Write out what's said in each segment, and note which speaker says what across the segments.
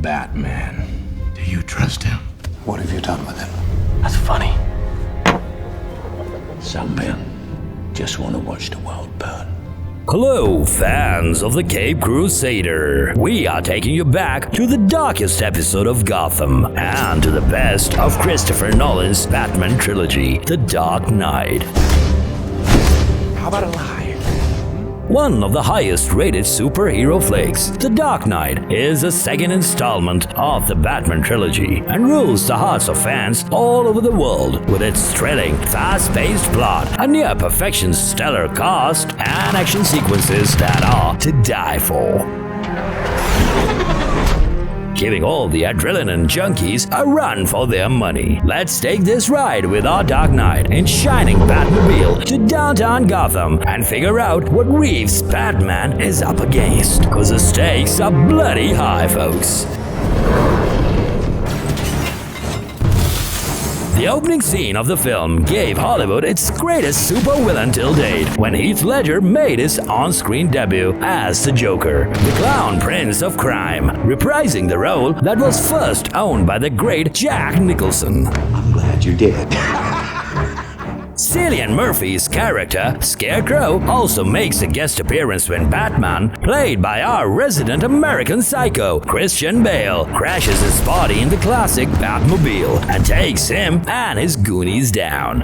Speaker 1: Batman. Do you trust him?
Speaker 2: What have you done with him?
Speaker 1: That's funny. Some men just want to watch the world burn.
Speaker 3: Hello, fans of the Cape Crusader. We are taking you back to the darkest episode of Gotham and to the best of Christopher-Nolan's Batman-Trilogy, The Dark Knight.
Speaker 1: How about a lie?
Speaker 3: One of the highest-rated superhero flicks, The Dark Knight is the second installment of the Batman-Trilogy and rules the hearts of fans all over the world with its thrilling, fast-paced plot, a near-perfection stellar cast, and action sequences that are to die for. Giving all the adrenaline junkies a run for their money. Let's take this ride with our Dark Knight in shining Batmobile to downtown Gotham and figure out what Reeves' Batman is up against. Cause the stakes are bloody high, folks. The opening scene of the film gave Hollywood its greatest supervillain till date when Heath Ledger made his on-screen debut as the Joker, the clown prince of crime, reprising the role that was first owned by the great Jack Nicholson.
Speaker 2: I'm glad you did.
Speaker 3: Cillian Murphy's character, Scarecrow, also makes a guest appearance when Batman, played by our resident American psycho, Christian Bale, crashes his body in the classic Batmobile and takes him and his Goonies down.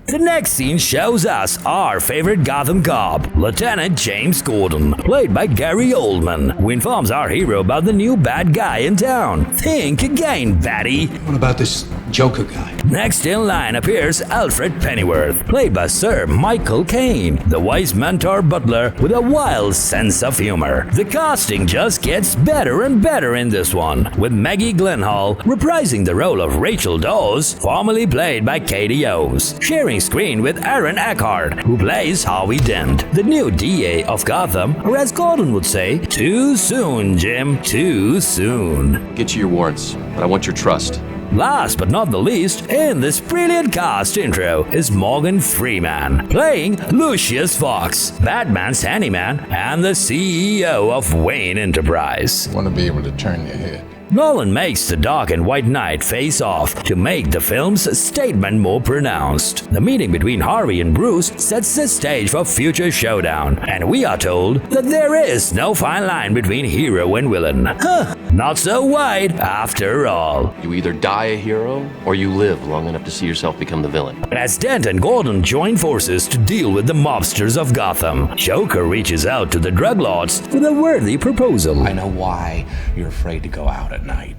Speaker 3: The next scene shows us our favorite Gotham cop, Lieutenant James Gordon, played by Gary Oldman, who informs our hero about the new bad guy in town. Think again, baddie.
Speaker 2: What about this Joker guy?
Speaker 3: Next in line appears Alfred Pennyworth, played by Sir Michael Caine, the wise mentor butler with a wild sense of humor. The casting just gets better and better in this one, with Maggie Gyllenhaal reprising the role of Rachel Dawes, formerly played by Katie Owes, sharing screen with Aaron Eckhart, who plays Harvey Dent, the new DA of Gotham, or as Gordon would say, too soon, Jim, too soon.
Speaker 4: Get you your warrants, but I want your trust.
Speaker 3: Last but not the least, in this brilliant cast intro is Morgan Freeman, playing Lucius Fox, Batman's handyman and the CEO of Wayne Enterprise.
Speaker 2: Want to be able to turn your head.
Speaker 3: Nolan makes the Dark and White Knight face off to make the film's statement more pronounced. The meeting between Harvey and Bruce sets the stage for future showdown, and we are told that there is no fine line between hero and villain. Not so wide after all.
Speaker 4: You either die a hero, or you live long enough to see yourself become the villain.
Speaker 3: As Dent and Gordon join forces to deal with the mobsters of Gotham, Joker reaches out to the drug lords with a worthy proposal.
Speaker 1: I know why you're afraid to go out at night.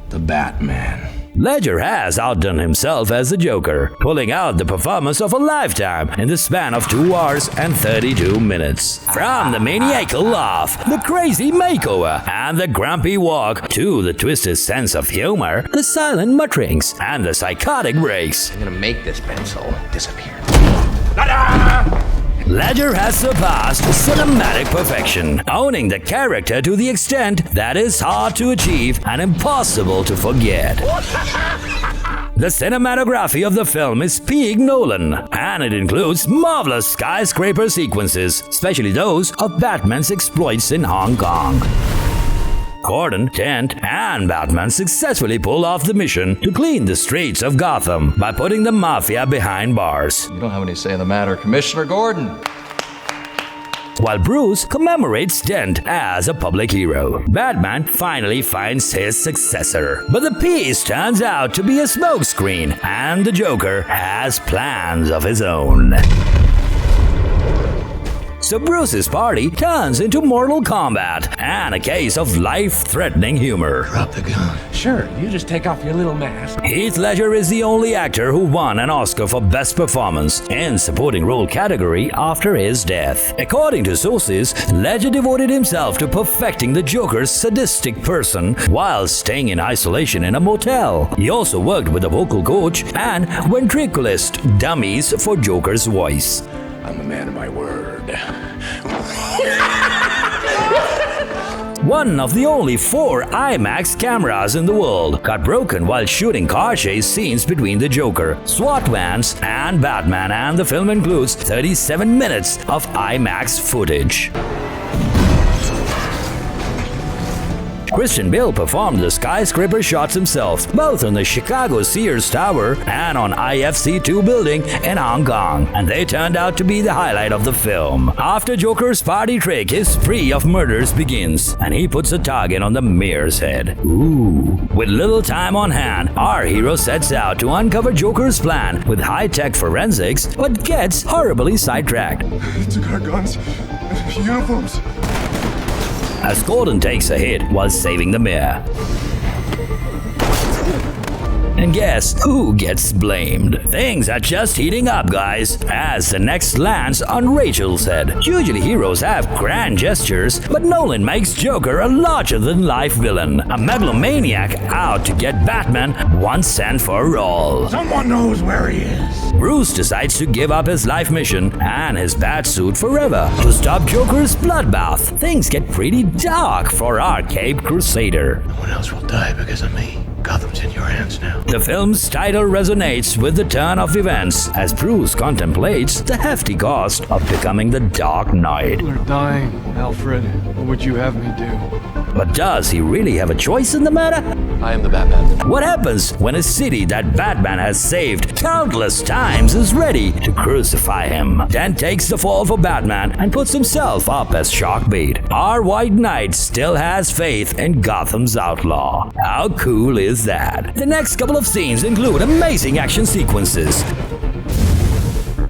Speaker 1: The Batman.
Speaker 3: Ledger has outdone himself as the Joker, pulling out the performance of a lifetime in the span of 2 hours and 32 minutes. From the maniacal laugh, the crazy makeover, and the grumpy walk, to the twisted sense of humor, the silent mutterings, and the psychotic breaks,
Speaker 1: I'm gonna make this pencil disappear.
Speaker 3: Ledger has surpassed cinematic perfection, owning the character to the extent that is hard to achieve and impossible to forget. The cinematography of the film is peak Nolan, and it includes marvelous skyscraper sequences, especially those of Batman's exploits in Hong Kong. Gordon, Dent, and Batman successfully pull off the mission to clean the streets of Gotham by putting the mafia behind bars.
Speaker 5: You don't have any say in the matter, Commissioner Gordon.
Speaker 3: While Bruce commemorates Dent as a public hero, Batman finally finds his successor. But the piece turns out to be a smokescreen, and the Joker has plans of his own. So Bruce's party turns into Mortal Kombat and a case of life-threatening humor.
Speaker 2: Drop the gun.
Speaker 1: Sure, you just take off your little mask.
Speaker 3: Heath Ledger is the only actor who won an Oscar for Best Performance in supporting role category after his death. According to sources, Ledger devoted himself to perfecting the Joker's sadistic person while staying in isolation in a motel. He also worked with a vocal coach and ventriloquist dummies for Joker's voice.
Speaker 1: I'm a man of my word.
Speaker 3: One of the only 4 IMAX cameras in the world got broken while shooting car chase scenes between the Joker, SWAT vans, and Batman, and the film includes 37 minutes of IMAX footage. Christian Bale performed the skyscraper shots himself, both on the Chicago Sears Tower and on IFC2 building in Hong Kong, and they turned out to be the highlight of the film. After Joker's party trick, his spree of murders begins, and he puts a target on the mayor's head. Ooh. With little time on hand, our hero sets out to uncover Joker's plan with high-tech forensics, but gets horribly sidetracked.
Speaker 6: They took our guns, uniforms.
Speaker 3: As Gordon takes a hit while saving the mayor. And guess who gets blamed? Things are just heating up, guys, as the next lands on Rachel's head. Usually heroes have grand gestures, but Nolan makes Joker a larger-than-life villain, a megalomaniac out to get Batman once and for all.
Speaker 1: Someone knows where he is.
Speaker 3: Bruce decides to give up his life mission and his bat suit forever to stop Joker's bloodbath. Things get pretty dark for our Cape Crusader.
Speaker 2: No one else will die because of me. Gotham's in your hands now.
Speaker 3: The film's title resonates with the turn of events as Bruce contemplates the hefty cost of becoming the Dark Knight.
Speaker 6: People are dying, Alfred. What would you have me do?
Speaker 3: But does he really have a choice in the matter?
Speaker 4: I am the Batman.
Speaker 3: What happens when a city that Batman has saved countless times is ready to crucify him? Dent takes the fall for Batman and puts himself up as shark bait. Our White Knight still has faith in Gotham's outlaw. How cool is that? The next couple of scenes include amazing action sequences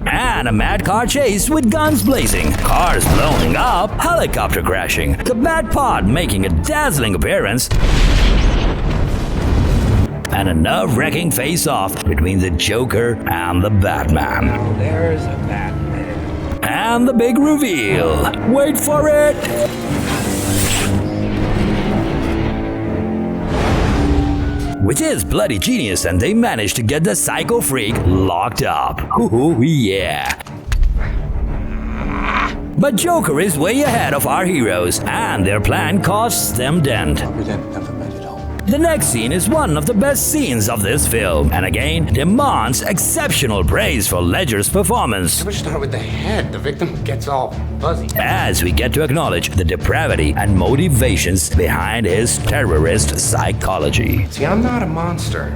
Speaker 3: and a mad car chase with guns blazing, cars blowing up, helicopter crashing, the Bat-Pod making a dazzling appearance, and a nerve-wracking face-off between the Joker and the Batman.
Speaker 1: There's a Batman.
Speaker 3: And the big reveal. Wait for it! Which is bloody genius, and they managed to get the psycho freak locked up. Ooh, yeah. But Joker is way ahead of our heroes, and their plan costs them Dent.
Speaker 2: Dent never made it home.
Speaker 3: The next scene is one of the best scenes of this film, and again demands exceptional praise for Ledger's performance.
Speaker 7: Never start with the head. The victim gets all fuzzy.
Speaker 3: As we get to acknowledge the depravity and motivations behind his terrorist psychology.
Speaker 7: See, I'm not a monster.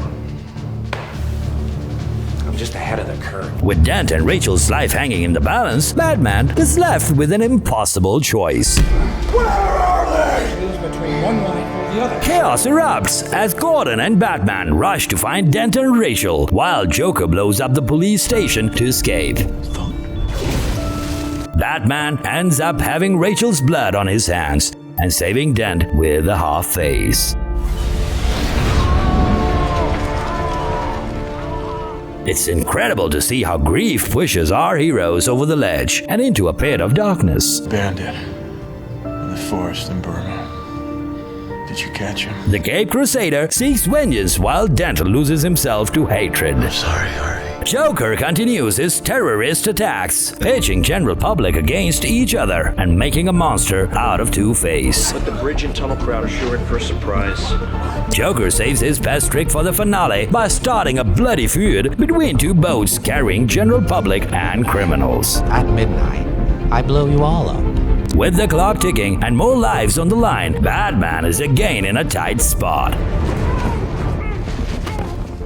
Speaker 7: I'm just ahead of the curve.
Speaker 3: With Dent and Rachel's life hanging in the balance, Batman is left with an impossible choice.
Speaker 1: Where are they?
Speaker 7: Choose between one life or the other.
Speaker 3: Chaos erupts as Gordon and Batman rush to find Dent and Rachel, while Joker blows up the police station to escape. Batman ends up having Rachel's blood on his hands and saving Dent with a half face. It's incredible to see how grief pushes our heroes over the ledge and into a pit of darkness.
Speaker 6: Bandit. In the forest in Burma. Did you catch him?
Speaker 3: The Cape Crusader seeks vengeance while Dent loses himself to hatred.
Speaker 2: Sorry, Harvey.
Speaker 3: Joker continues his terrorist attacks, pitching general public against each other and making a monster out of Two-Face.
Speaker 8: But the bridge and tunnel crowd are sure in for a surprise.
Speaker 3: Joker saves his best trick for the finale by starting a bloody feud between two boats carrying general public and criminals.
Speaker 9: At midnight, I blow you all up.
Speaker 3: With the clock ticking and more lives on the line, Batman is again in a tight spot.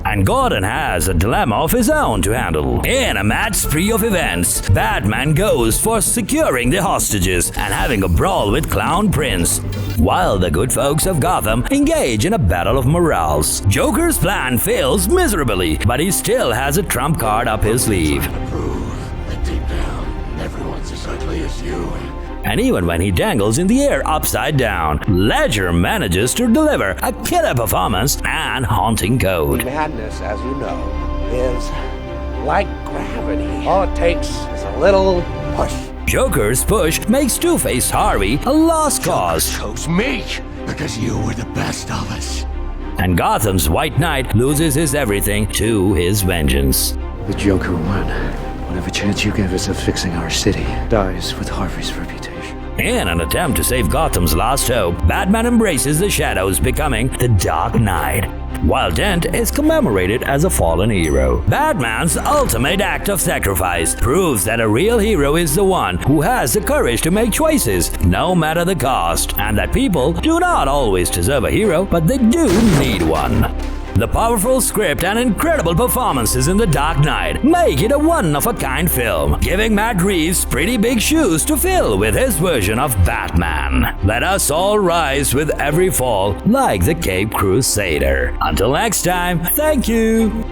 Speaker 3: And Gordon has a dilemma of his own to handle. In a mad spree of events, Batman goes for securing the hostages and having a brawl with Clown Prince, while the good folks of Gotham engage in a battle of morals. Joker's plan fails miserably, but he still has a trump card up his sleeve.
Speaker 1: That deep down, everyone's as ugly as you.
Speaker 3: And even when he dangles in the air upside down, Ledger manages to deliver a killer performance and haunting code.
Speaker 7: Madness, as you know, is like gravity. All it takes is a little push.
Speaker 3: Joker's push makes Two-Face Harvey a lost cause.
Speaker 1: Chose me because you were the best of us.
Speaker 3: And Gotham's White Knight loses his everything to his vengeance.
Speaker 10: The Joker won. Whatever chance you give us of fixing our city dies with Harvey's reputation.
Speaker 3: In an attempt to save Gotham's last hope, Batman embraces the shadows, becoming the Dark Knight. while Dent is commemorated as a fallen hero. Batman's ultimate act of sacrifice proves that a real hero is the one who has the courage to make choices, no matter the cost, and that people do not always deserve a hero, but they do need one. The powerful script and incredible performances in The Dark Knight make it a one-of-a-kind film, giving Matt Reeves pretty big shoes to fill with his version of Batman. Let us all rise with every fall like the Cape Crusader. Until next time, thank you!